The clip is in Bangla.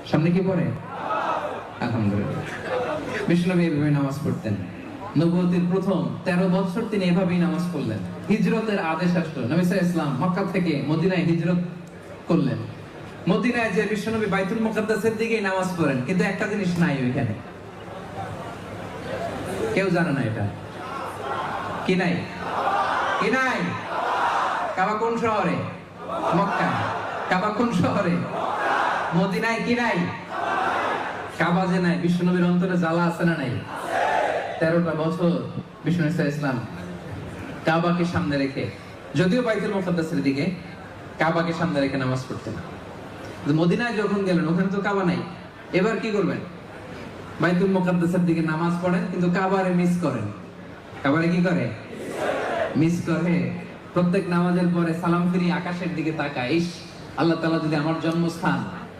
সামনে কি পড়ে? আলহামদুলিল্লাহ। বিশ্বনবী এভাবে নামাজ পড়তেন। নবুয়তের প্রথম 13 বছর তিনি এভাবেই নামাজ পড়লেন। হিজরতের আদেশ আসলো, নবী সাল্লাল্লাহু আলাইহি ওয়াসাল্লাম মক্কা থেকে মদিনায় হিজরত করলেন। মদিনায় যে বিশ্বনবী বাইতুল মুকাদ্দাসের দিকেই নামাজ পড়েন, কিন্তু একটা জিনিস নাই ওইখানে। কেউ জানে না এটা কি নাই? কি নাই? কাবা কোন শহরে? মক্কা। কাবা কোন শহরে? মদিনায়। কি নাই? কাবা যে নাই, বিশ্বনবীর অন্তরে জ্বালা আছে না নাই? 13টা বছর বিষ্ণু ইসলাম কাবাকে সামনে রেখে, যদিও বাইতুল মুকাদ্দাসের দিকে, কাবাকে সামনে রেখে নামাজ পড়তেন। মদিনায় যখন গেলেন ওখানে তো কাবা নাই। এবার কি করবেন? বাইতুল মুকাদ্দাসের দিকে নামাজ পড়েন, কিন্তু কাবারে মিস করেন। কাবারে কি করে? মিস করে। প্রত্যেক নামাজের পরে সালাম ফিরিয়ে আকাশের দিকে তাকায়, ইস আল্লাহ তাআলা যদি আমার জন্মস্থান